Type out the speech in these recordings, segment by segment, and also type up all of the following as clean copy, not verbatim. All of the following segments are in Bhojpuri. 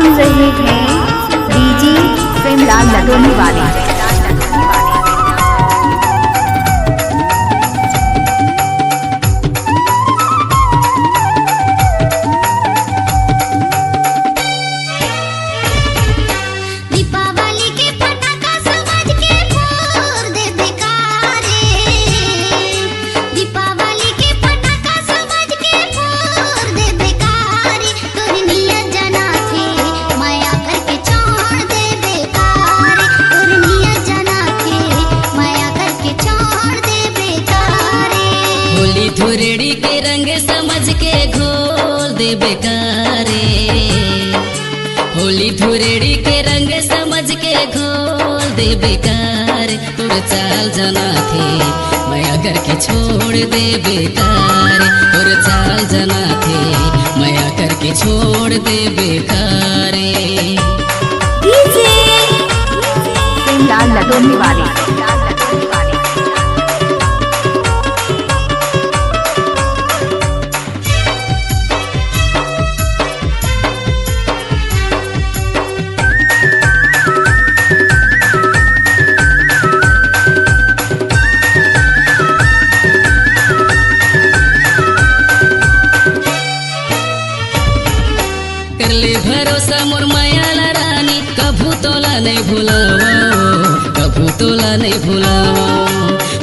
सुन रहे हैं डीजे प्रेमलाल लदोनी वाले। धुरेड़ी के रंग समझ के घोल दे बेकारे, होली धुरेड़ी के रंग समझ के घोल दे बेकार। तुर चाल जना थे मैं अगर के छोड़ दे बेकार, तुर चाल जना थे मैं अगर के छोड़ दे बेकारे। डीजे प्रेमलाल लदोनी वाले। करले भरोसा मोर मायाला रानी, कभू तोला नहीं भुलाओ, कभू तोला नहीं भुलाओ।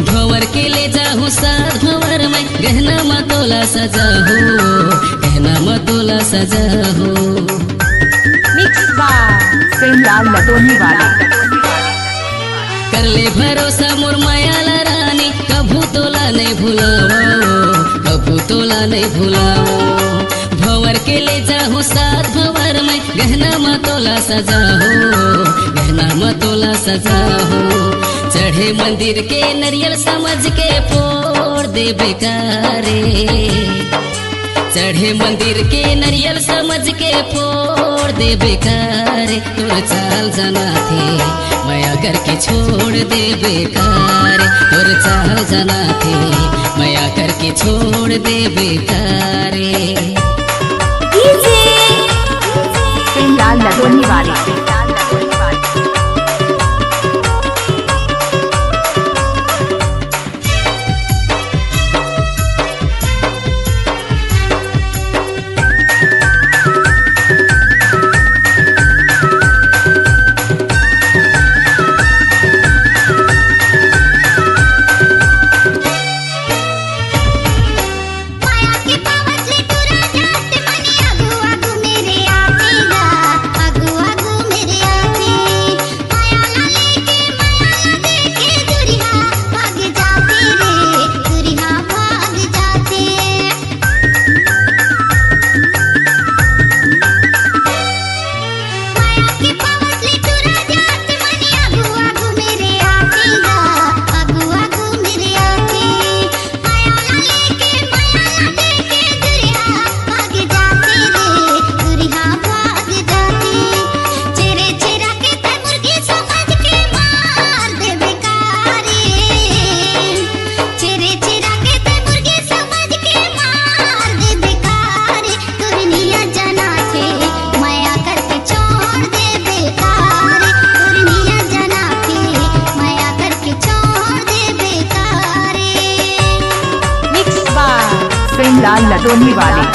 भंवर के ले जाहूँ साथ भंवर में, गहना मतोला सजाहू, गहना मतोला सजाहू। मिक्स बाय प्रेमलाल लदोनी वाले। करले भरोसा मोर मायाला रानी, कभू तोला नहीं भुलाओ, कभू तोला नहीं भुलाओ। भंवर के ले जाहूँ साथ भंवर में, गहना मतोला सजाहो, गहना मतोला सजाहो। चढ़े मंदिर के नरियल समझ के फोड़ दे बेकारे, चढ़े मंदिर के नरियल समझ के फोड़ दे बेकारे। तुर चाल जना थे मैं अगर के छोड़ दे बेकार, तुर चाल जना थे मैं अगर के छोड़ दे बेकारे। डीजे प्रेमलाल लदोनी वाले। प्रेमलाल लदोनी वाले।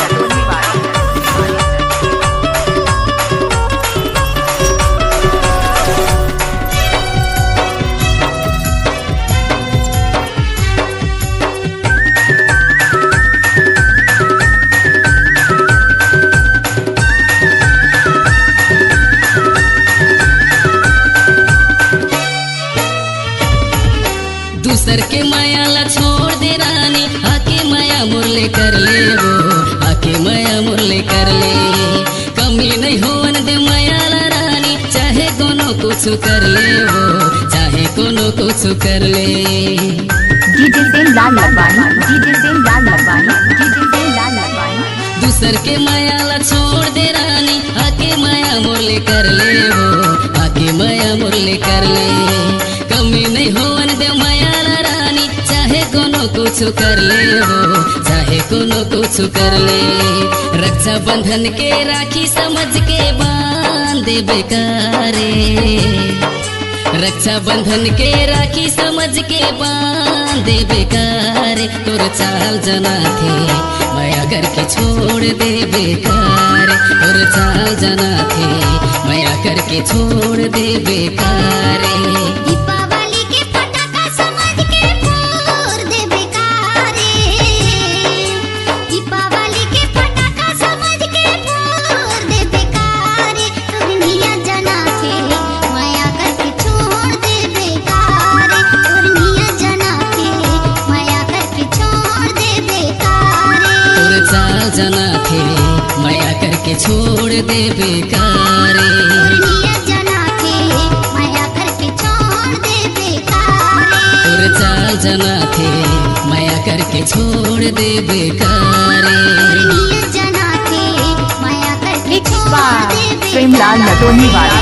दूसर के माया ला छोड़ दे रानी, आके माया मुरले कर ले वो, आके माया मुरले कर ले। कमी नहीं होन दे माया ला रानी, चाहे कोनो कुछ कर ले वो, चाहे कोनो कुछ कर ले। DJ Premlal Ladwani, DJ Premlal Ladwani, DJ Premlal Ladwani. दूसर के माया ला छोड़ दे रानी, आके माया मुरले कर ले वो, आके माया मुरले कर ले। कमी नहीं होन दे माया ला रानी, चाहे कोनो कुछ कर ले वो, चाहे कोनो कुछ कर ले। रक्षा बंधन के राखी समझ के बांध दे बेकारे। रक्षा बंधन के राखी समझ के बांध दे बेकारे। तोर चाल जना थे माया करके छोड़ दे बेकारे। तोर चाल जना थे माया करके छोड़ दे बेकारे। दीपावली के पटाखा समझ के फोड़ दे बेकारे। दीपावली के पटाखा समझ के फोड़ दे बेकारे। तोरनिया जना थे माया करके छोड़ दे बेकारे। तोरनिया जना थे माया करके छोड़ दे बेकारे। तोर चाल जना थे माया करके छोड़ दे बेकारे। तोरनिया जना थे माया करके छोड़ दे बेकारे। तोर चाल जना थे माया करके छोड़ दे बेकारे। तोरनिया जना थे माया करके मिक्स छोड़ बाय दे प्रेमलाल बेकारे। लटोनीवाला।